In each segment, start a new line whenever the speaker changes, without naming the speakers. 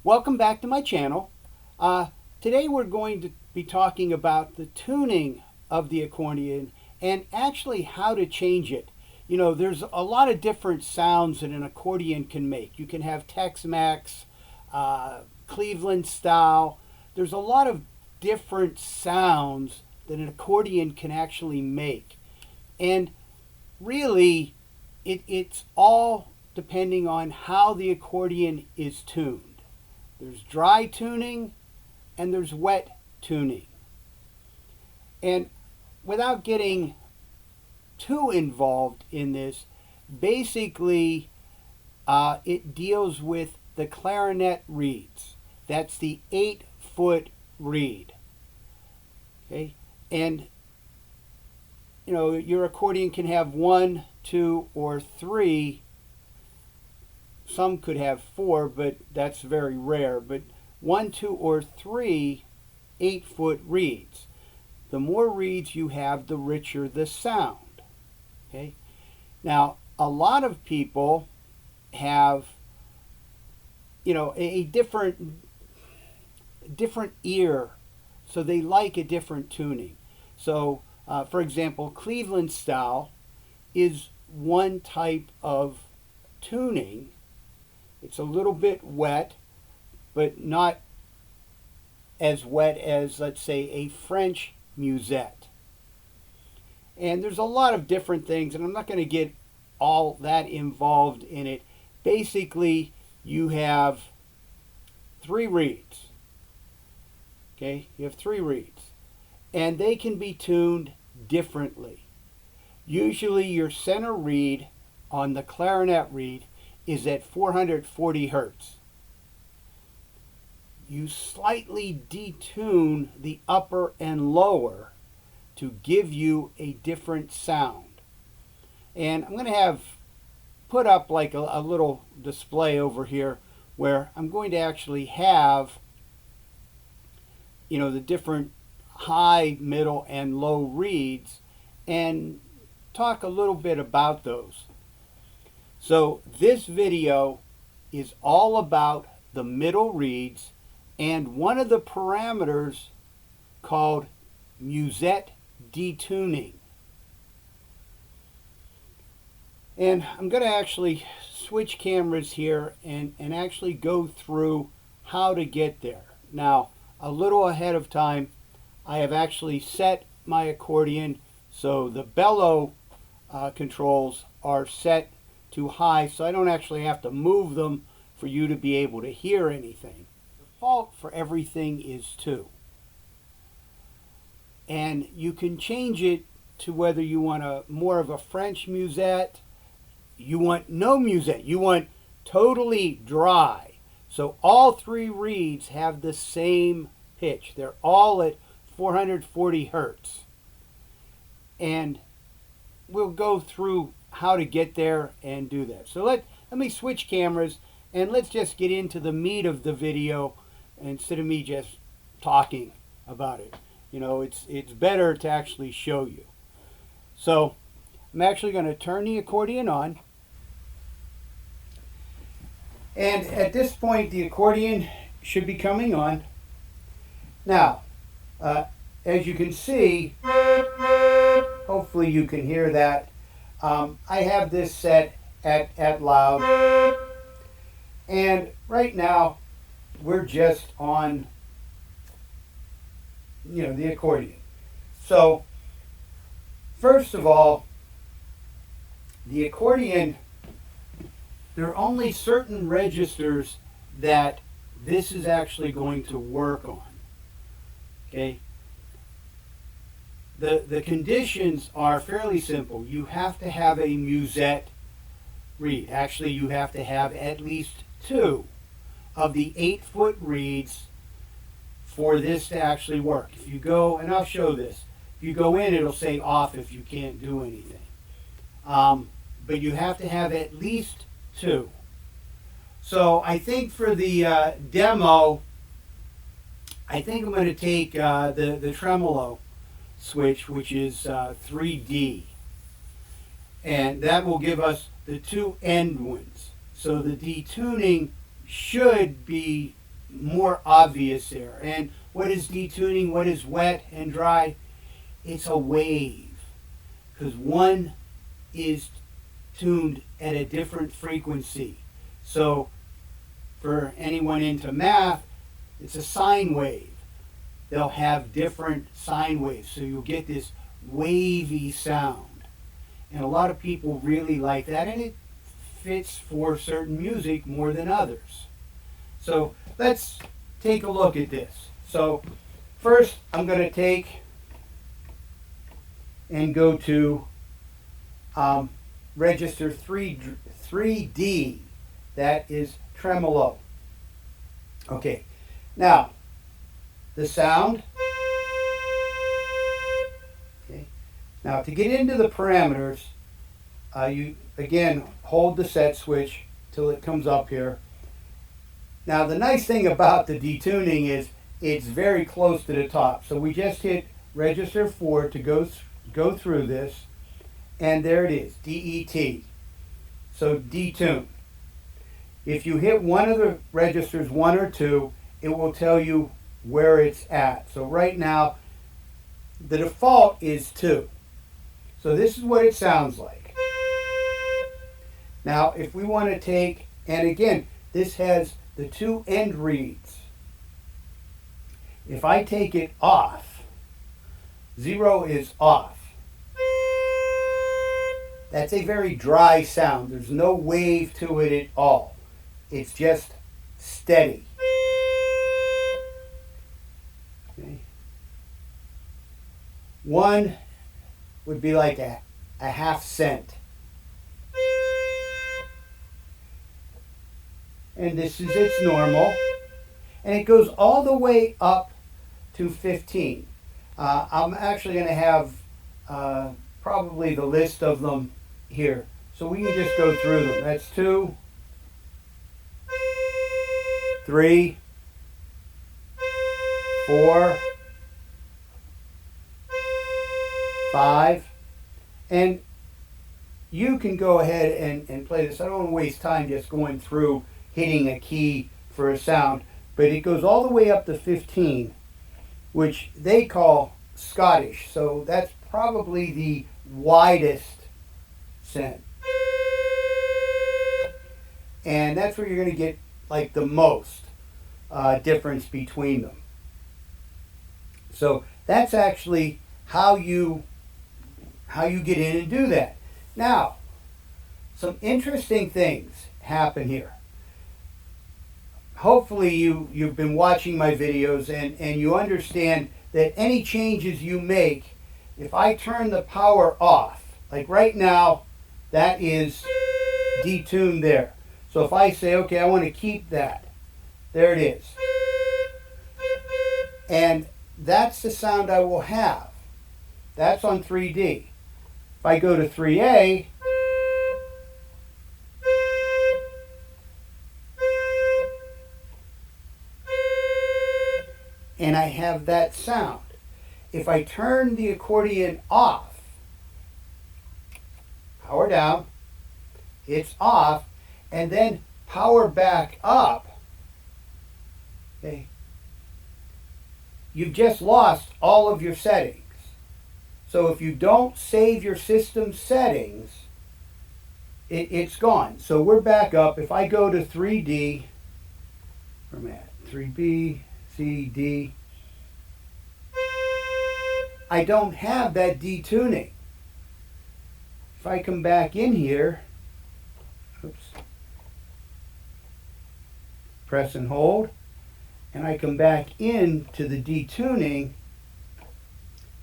Welcome back to my channel. Today we're going to be talking about the tuning of the accordion and actually how to change it. You know, there's a lot of different sounds that an accordion can make. You can have Tex-Mex, Cleveland style. There's a lot of different sounds that an accordion can actually make. And really, it's all depending on how the accordion is tuned. There's dry tuning and there's wet tuning. And without getting too involved in this, basically it deals with the clarinet reeds. That's the 8-foot reed. Okay? And you know, your accordion can have 1, 2, or 3. Some could have 4, but that's very rare. But 1, 2, or 3 8-foot reeds. The more reeds you have, the richer the sound. Okay. Now, a lot of people have, you know, a different ear, so they like a different tuning. So, for example, Cleveland style is one type of tuning. It's a little bit wet, but not as wet as, let's say, a French musette. And there's a lot of different things, and I'm not going to get all that involved in it. Basically, you have 3 reeds. Okay, you have 3 reeds. And they can be tuned differently. Usually your center reed on the clarinet reed is at 440 hertz. You slightly detune the upper and lower to give you a different sound. And I'm going to have put up like a little display over here where I'm going to actually have, you know, the different high, middle, and low reeds and talk a little bit about those. So this video is all about the middle reeds and one of the parameters called Musette Detuning. And I'm going to actually switch cameras here and actually go through how to get there. Now, a little ahead of time, I have actually set my accordion so the bellow controls are set to high, so I don't actually have to move them for you to be able to hear anything. The default for everything is 2. And you can change it to whether you want more of a French musette, you want no musette, you want totally dry. So all 3 reeds have the same pitch. They're all at 440 hertz. And we'll go through how to get there and do that. So let me switch cameras and let's just get into the meat of the video instead of me just talking about it. You know, it's better to actually show you. So I'm actually going to turn the accordion on. And at this point the accordion should be coming on. Now, as you can see, hopefully you can hear that. I have this set at loud, and right now we're just on, you know, the accordion. So first of all, the accordion, there are only certain registers that this is actually going to work on. Okay. The conditions are fairly simple. You have to have a musette reed. Actually, you have to have at least 2 of the 8-foot reeds for this to actually work. If you go, and I'll show this, if you go in, it'll say off if you can't do anything. But you have to have at least 2. So I think for the demo, I think I'm going to take the tremolo switch, which is 3D, and that will give us the 2 end ones. So the detuning should be more obvious there. And what is detuning? What is wet and dry? It's a wave, because one is tuned at a different frequency. So for anyone into math, it's a sine wave. They'll have different sine waves, so you'll get this wavy sound. And a lot of people really like that, and it fits for certain music more than others. So let's take a look at this. So first I'm going to take and go to register 3D. That is tremolo. Okay, now the sound. Okay, now to get into the parameters, you again hold the set switch till it comes up here. Now the nice thing about the detuning is it's very close to the top. So we just hit register 4 to go through this, and there it is, DET. So detune. If you hit one of the registers, 1 or 2, it will tell you where it's at. So right now, the default is 2. So this is what it sounds like. Now, if we want to take, and again, this has the 2 end reeds. If I take it off, 0 is off. That's a very dry sound. There's no wave to it at all. It's just steady. Okay. 1 would be like a half cent. And this is its normal. And it goes all the way up to 15. I'm actually going to have probably the list of them here. So we can just go through them. That's 2, 3, 4, 5, and you can go ahead and play this. I don't want to waste time just going through hitting a key for a sound, but it goes all the way up to 15, which they call Scottish. So that's probably the widest scent. And that's where you're going to get like the most difference between them. So that's actually how you get in and do that. Now, some interesting things happen here. Hopefully you've been watching my videos and you understand that any changes you make, if I turn the power off, like right now, that is detuned there. So if I say, okay, I want to keep that, there it is. And that's the sound I will have. That's on 3D. If I go to 3A, and I have that sound. If I turn the accordion off, power down, it's off, and then power back up, okay, you've just lost all of your settings. So if you don't save your system settings, it's gone. So we're back up. If I go to 3D, where am I at? 3B, C, D. I don't have that detuning. If I come back in here, oops, press and hold, and I come back into the detuning,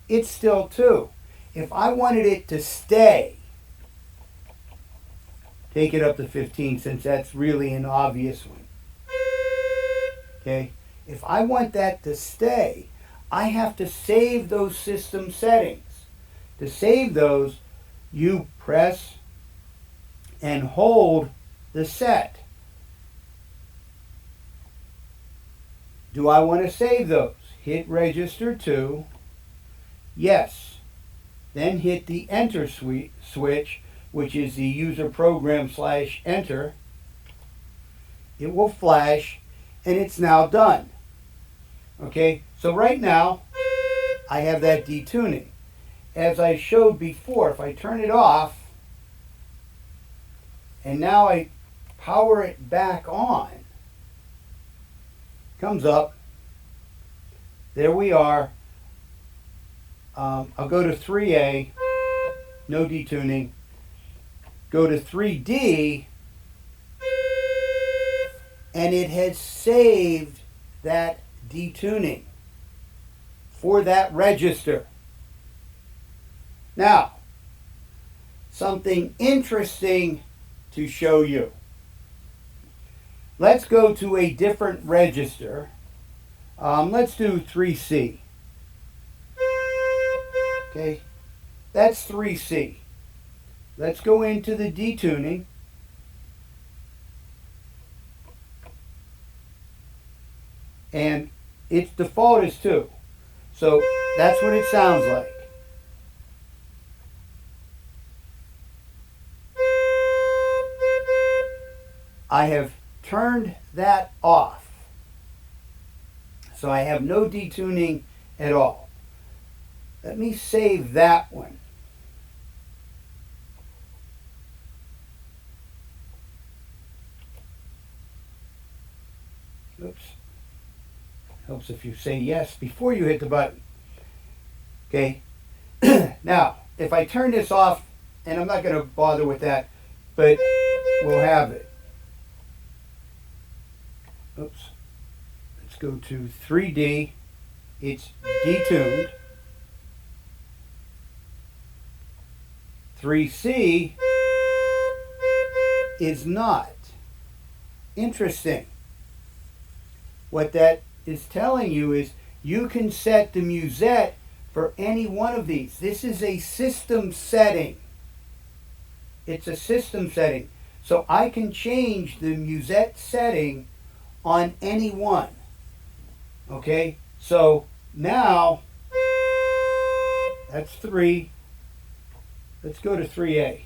it's still 2. If I wanted it to stay, take it up to 15 since that's really an obvious one. Okay? If I want that to stay, I have to save those system settings. To save those, you press and hold the set. Do I want to save those? Hit register 2. Yes. Then hit the enter switch, which is the user program /enter. It will flash, and it's now done. Okay, so right now I have that detuning. As I showed before, if I turn it off and now I power it back on, comes up, there we are. I'll go to 3A, no detuning. Go to 3D, and it has saved that detuning for that register. Now, something interesting to show you. Let's go to a different register. Let's do 3C. Okay, that's 3C. Let's go into the detuning. And its default is 2. So that's what it sounds like. I have turned that off. So I have no detuning at all. Let me save that one. Oops. Helps if you say yes before you hit the button. Okay. Now, if I turn this off, and I'm not going to bother with that, but we'll have it. Oops. Let's go to 3D. It's detuned. 3C is not. Interesting. What that is telling you is you can set the Musette for any one of these. This is a system setting. It's a system setting. So I can change the Musette setting on any one. Okay? So now that's 3. Let's go to 3A.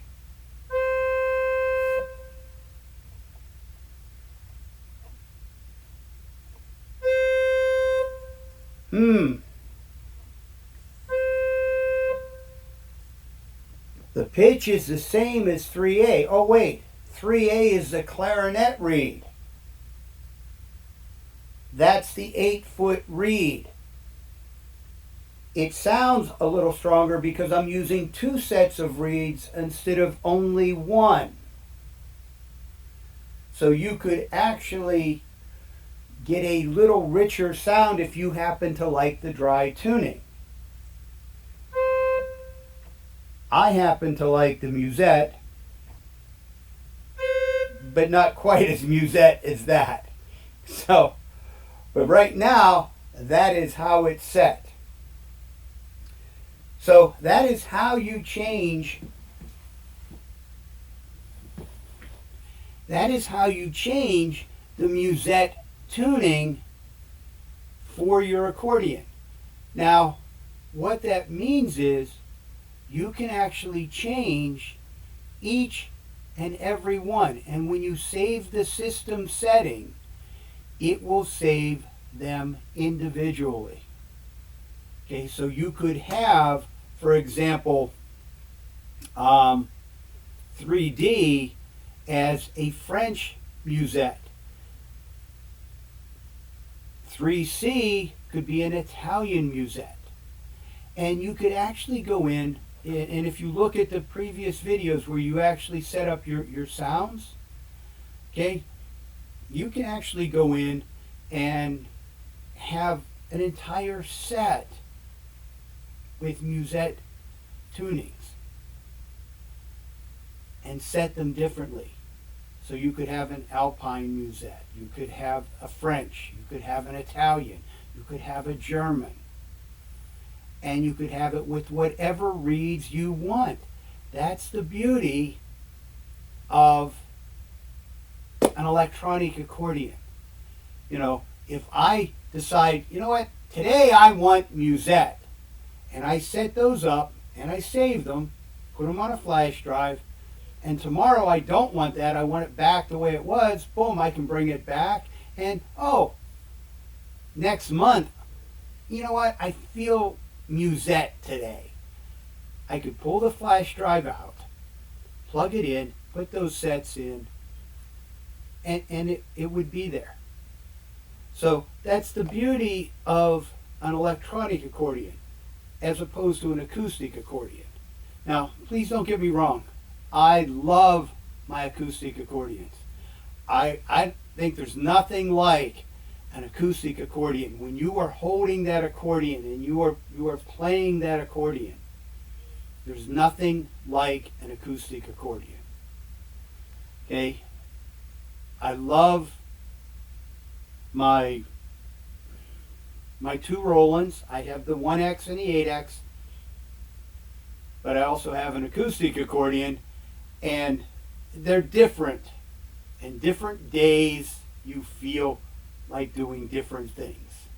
The pitch is the same as 3A. Oh wait, 3A is the clarinet reed. That's the 8-foot reed. It sounds a little stronger because I'm using 2 sets of reeds instead of only 1. So you could actually get a little richer sound if you happen to like the dry tuning. I happen to like the Musette, but not quite as Musette as that. So, but right now, that is how it's set. So that is how you change. That is how you change the Musette tuning for your accordion. Now, what that means is you can actually change each and every one. And when you save the system setting, it will save them individually. Okay, so you could have, for example, 3D as a French Musette. 3C could be an Italian Musette. And you could actually go in, and if you look at the previous videos where you actually set up your sounds, okay, you can actually go in and have an entire set with Musette tunings and set them differently. So you could have an Alpine Musette, you could have a French, you could have an Italian, you could have a German, and you could have it with whatever reeds you want. That's the beauty of an electronic accordion. You know, if I decide, you know what, today I want Musette, and I set those up and I save them, put them on a flash drive, and tomorrow I don't want that, I want it back the way it was, boom, I can bring it back And oh, next month, you know what? I feel Musette today. I could pull the flash drive out, plug it in, put those sets in, and it would be there. So that's the beauty of an electronic accordion as opposed to an acoustic accordion. Now, please don't get me wrong. I love my acoustic accordions. I think there's nothing like an acoustic accordion. When you are holding that accordion and you are playing that accordion, there's nothing like an acoustic accordion. Okay? I love my two Rolands. I have the 1X and the 8X, but I also have an acoustic accordion, and they're different. And different days you feel like doing different things.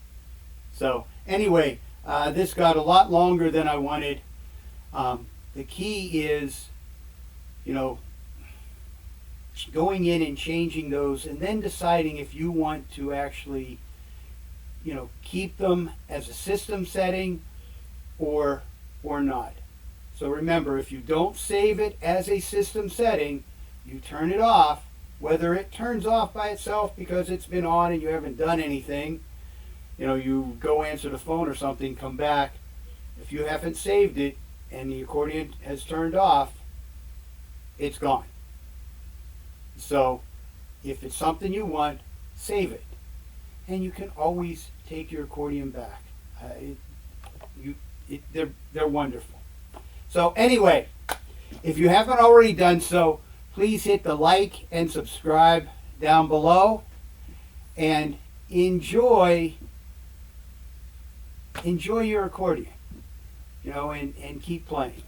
So anyway, this got a lot longer than I wanted. The key is, going in and changing those, and then deciding if you want to actually, keep them as a system setting or not. So remember, if you don't save it as a system setting, you turn it off. Whether it turns off by itself because it's been on and you haven't done anything, you go answer the phone or something, come back. If you haven't saved it and the accordion has turned off, it's gone. So if it's something you want, save it. And you can always take your accordion back. They're wonderful. So anyway, if you haven't already done so, please hit the like and subscribe down below, and enjoy your accordion, and keep playing.